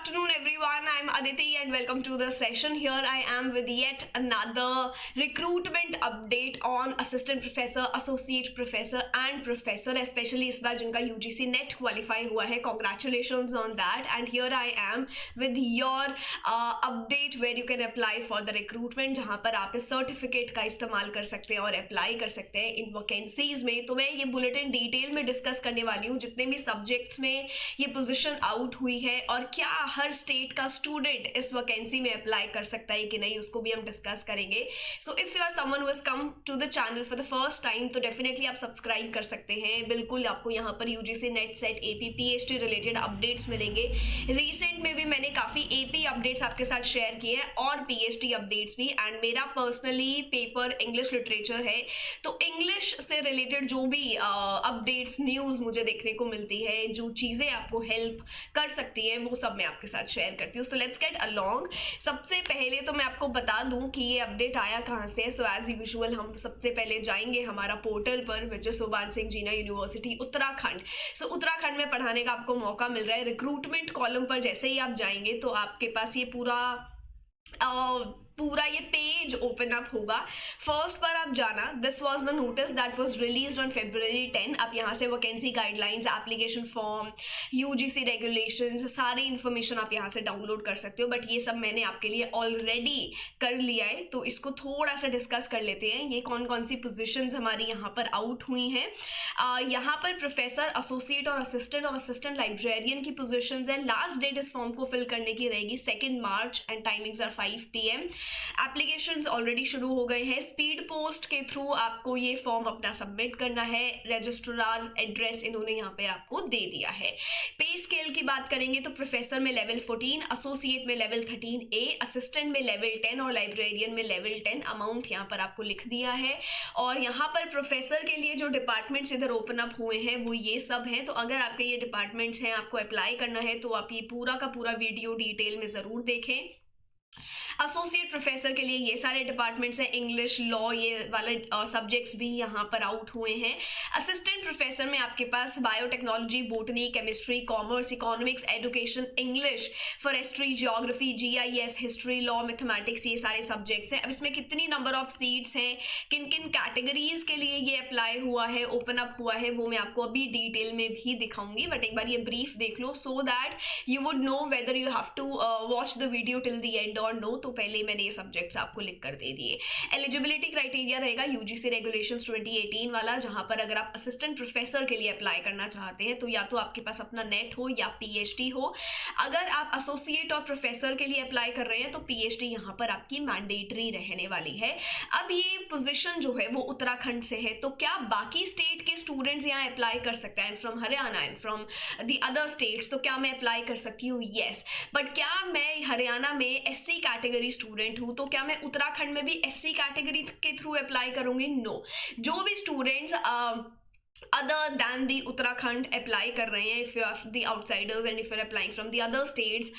afternoon, everyone. I'm Aditi, and welcome to the session. Here I am with yet another recruitment update on assistant professor, associate professor, and professor. Especially इस बार जिनका UGC NET qualify हुआ है, congratulations on that. And here I am with your update where you can apply for the recruitment, जहाँ पर आप इस certificate का इस्तेमाल कर सकते हैं और अप्लाई कर सकते हैं इन वैकेंसीज में. तो मैं ये बुलेटिन डिटेल में डिस्कस करने वाली हूँ जितने भी सब्जेक्ट्स में ये पोजीशन आउट हुई है और क्या हर स्टेट का स्टूडेंट इस वैकेंसी में अप्लाई कर सकता है कि नहीं, उसको भी हम डिस्कस करेंगे. So if you are someone who has come to the channel for the first time तो डेफिनेटली आप सब्सक्राइब कर सकते हैं. बिल्कुल आपको यहाँ पर UGC NET SET AP PhD related updates मिलेंगे. रिसेंट में भी मैंने काफ़ी एपी अपडेट्स आपके साथ शेयर किए हैं और पीएचडी अपडेट्स भी. एंड मेरा पर्सनली पेपर इंग्लिश लिटरेचर है, तो इंग्लिश से रिलेटेड जो भी अपडेट्स न्यूज़ मुझे देखने को मिलती है, जो चीज़ें आपको हेल्प कर सकती है, वो सब मैं आपके साथ शेयर करती हूँ. So let's get along. सबसे पहले तो मैं आपको बता दूं कि ये अपडेट आया कहाँ से. सो एज यूजुअल हम सबसे पहले जाएंगे हमारा पोर्टल पर, which is Soban Singh Jeena university Uttarakhand. So Uttarakhand में पढ़ाने का आपको मौका मिल रहा है. रिक्रूटमेंट कॉलम पर जैसे ही आप जाएंगे तो आपके पास ये पूरा ये पेज ओपन अप होगा. फर्स्ट पर आप जाना, this was the notice that was released on February 10. आप यहाँ से vacancy guidelines, application form, UGC regulations, सारी इन्फॉर्मेशन आप यहाँ से डाउनलोड कर सकते हो. बट ये सब मैंने आपके लिए ऑलरेडी कर लिया है, तो इसको थोड़ा सा डिस्कस कर लेते हैं. ये कौन कौन सी पोजिशंस हमारी यहाँ पर आउट हुई हैं. यहाँ पर प्रोफेसर, एसोसिएट और असिस्टेंट लाइब्रेरियन की पोजिशंस है. लास्ट डेट इस फॉर्म को फिल करने की रहेगी 2 March and timings are 5 PM. Applications already शुरू हो गए हैं. स्पीड पोस्ट के थ्रू आपको ये फॉर्म अपना सबमिट करना है. रजिस्ट्रार एड्रेस इन्होंने यहाँ पे आपको दे दिया है. पे स्केल की बात करेंगे तो प्रोफेसर में लेवल 14, एसोसिएट में लेवल 13A, असिस्टेंट में लेवल 10 और लाइब्रेरियन में लेवल 10. अमाउंट यहाँ पर आपको लिख दिया है. और यहाँ पर प्रोफेसर के लिए जो डिपार्टमेंट्स इधर ओपन अप हुए हैं वो ये सब हैं. तो अगर आपके ये डिपार्टमेंट्स हैं, आपको अप्लाई करना है, तो आप ये पूरा का पूरा वीडियो डिटेल में ज़रूर देखें. एसोसिएट प्रोफेसर के लिए ये सारे डिपार्टमेंट्स हैं. इंग्लिश, लॉ, ये वाले सब्जेक्ट्स भी यहाँ पर आउट हुए हैं. असिस्टेंट प्रोफेसर में आपके पास biotechnology, botany, chemistry, commerce, economics, education, English, forestry, geography, GIS, history, law, mathematics, ये सारे सब्जेक्ट्स हैं. अब इसमें कितनी नंबर ऑफ सीट्स हैं, किन किन कैटेगरीज के लिए ये अप्लाई हुआ है, ओपन अप हुआ है, वो मैं आपको अभी डिटेल में भी दिखाऊंगी. बट एक बार ये ब्रीफ देख लो so that you would know whether you have to watch the video till the end or no. तो पहले मैंने ये सब्जेक्ट्स आपको लिख कर दे दिए. एलिजिबिलिटी क्राइटेरिया रहेगा यूजीसी रेगुलेशंस 2018 वाला, जहां पर अगर आप असिस्टेंट प्रोफेसर के लिए अप्लाई करना चाहते हैं तो या तो आपके पास अपना नेट हो या पीएचडी हो. अगर आप एसोसिएट और प्रोफेसर के लिए अप्लाई कर रहे हैं तो पीएचडी यहां पर आपकी मैंडेटरी रहने वाली है. अब ये पोजीशन जो है वो उत्तराखंड से है, तो क्या बाकी स्टेट के स्टूडेंट्स यहाँ अप्लाई कर सकते हैं? From Haryana, from the other states, तो क्या मैं अप्लाई कर सकती हूँ? येस. बट क्या मैं हरियाणा में एससी कैटेगरी स्टूडेंट हूँ तो क्या मैं उत्तराखंड में भी एससी कैटेगरी के थ्रू अप्लाई करूंगी? नो. जो भी students other than the Uttarakhand apply कर रहे हैं, if you are the outsiders and if you are applying from the other states,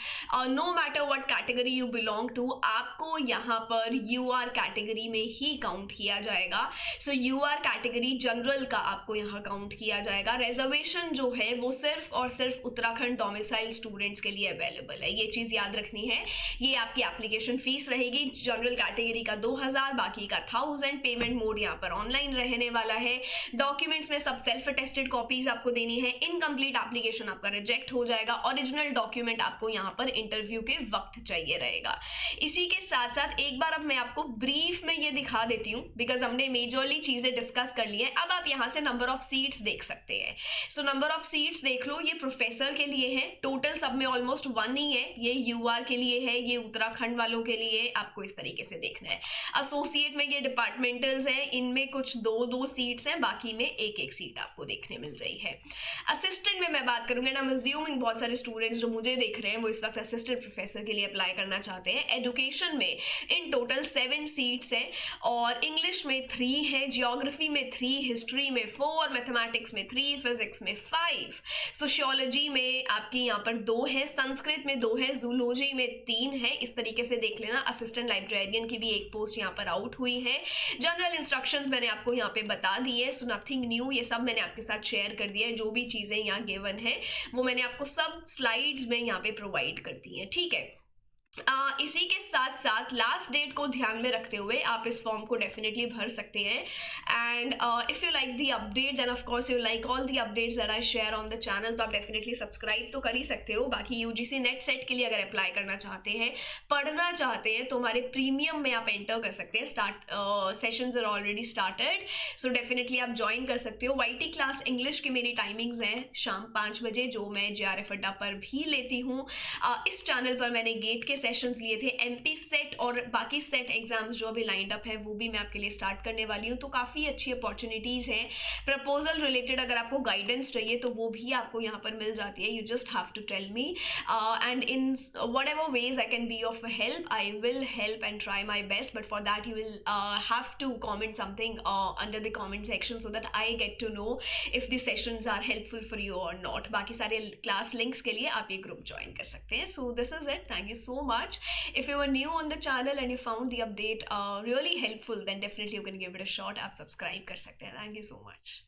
no matter what category you belong to, आपको यहाँ पर UR कैटेगरी में ही काउंट किया जाएगा. सो UR कैटेगरी जनरल का आपको यहाँ काउंट किया जाएगा. रिजर्वेशन जो है वो सिर्फ और सिर्फ उत्तराखंड डोमिसाइल स्टूडेंट्स के लिए अवेलेबल है. ये चीज़ याद रखनी है. ये आपकी एप्लीकेशन फीस रहेगी. जनरल कैटेगरी का 2000, बाकी का 1000. पेमेंट मोड यहाँ पर ऑनलाइन रहने वाला है. डॉक्यूमेंट्स में सब सेल्फ अटेस्टेड कॉपीज आपको देनी है. इनकम्प्लीट एप्लीकेशन आपका रिजेक्ट हो जाएगा. ओरिजिनल डॉक्यूमेंट आपको यहाँ पर इंटरव्यू के वक्त चाहिए रहेगा. इसी के साथ साथ एक बार अब मैं आपको ब्रीफ में ये दिखा देती हूँ, बिकॉज हमने मेजरली चीजें डिस्कस कर ली है. अब आप यहाँ से नंबर ऑफ सीट्स देख सकते हैं. सो नंबर ऑफ सीट्स देख लो. ये प्रोफेसर के लिए है. टोटल सब में ऑलमोस्ट 1 ही है. ये यूआर के लिए है, ये उत्तराखंड वालों के लिए. आपको इस तरीके से देखना है. एसोसिएट में ये डिपार्टमेंटल्स हैं, इनमें कुछ 2-2 सीट्स हैं, बाकी में 1-1 सीट आपको देखने मिल रही है. असिस्टेंट में मैं बात करूंगी ना, अज्यूमिंग बहुत सारे स्टूडेंट्स जो मुझे देख रहे हैं वो इस वक्त असिस्टेंट प्रोफेसर के लिए अप्लाई करना चाहते हैं. एजुकेशन में इन टोटल 7 सीट्स हैं और इंग्लिश में 3 है, जियोग्राफी में 3, हिस्ट्री में 4, मैथमेटिक्स में 3, फिजिक्स में 5, सोशियोलॉजी में आपकी यहाँ पर 2 है, संस्कृत में 2 है, जूलॉजी में 3 है. इस तरीके से देख लेना. असिस्टेंट लाइब्रेरियन की भी एक पोस्ट यहाँ पर आउट हुई है. जनरल इंस्ट्रक्शंस मैंने आपको यहाँ पे बता दी है, सो नथिंग न्यू. ये सब मैंने आपके साथ शेयर कर दिया है, जो भी चीज़ें यहाँ गिवन है वो मैंने आपको सब स्लाइड्स में यहाँ पे प्रोवाइड कर दी है, ठीक है। इसी के साथ साथ लास्ट डेट को ध्यान में रखते हुए आप इस फॉर्म को डेफिनेटली भर सकते हैं। And if you like the update then of course you like all the updates that I share on the channel, तो आप डेफिनेटली सब्सक्राइब तो कर ही सकते हो। बाकी यूजीसी नेट सेट के लिए अगर अप्लाई करना चाहते हैं, पढ़ना चाहते हैं, तो हमारे प्रीमियम में आप एंटर कर सकते हैं। Sessions are already started, so definitely आप ज्वाइन कर सकते हो। वाईटी क्लास इंग्लिश की मेरी टाइमिंग्स हैं शाम 5 बजे, जो मैं JRF अड्डा पर भी लेती हूँ। इस चैनल पर मैंने गेट के सेशंस लिए थे, MP सेट और बाकी सेट एग्जाम्स जो अभी लाइंड अप है वो भी मैं आपके लिए स्टार्ट करने वाली हूँ। तो काफ़ी अच्छी अपॉर्चुनिटीज़ हैं। प्रपोजल रिलेटेड अगर आपको गाइडेंस चाहिए तो वो भी आपको यहाँ पर मिल जाती है। You just have to tell me and in whatever ways I can be of help, I will help and try my best, but for that you will have to comment something under the comment section so that I get to know if the sessions are helpful for you और not. बाकी सारे class links के लिए आप ये group join कर सकते हैं। So this is it, thank you so much. If you are new on the channel and you found the update really helpful, then definitely you can give it a shot. आप subscribe कर सकते हैं. Thank you so much.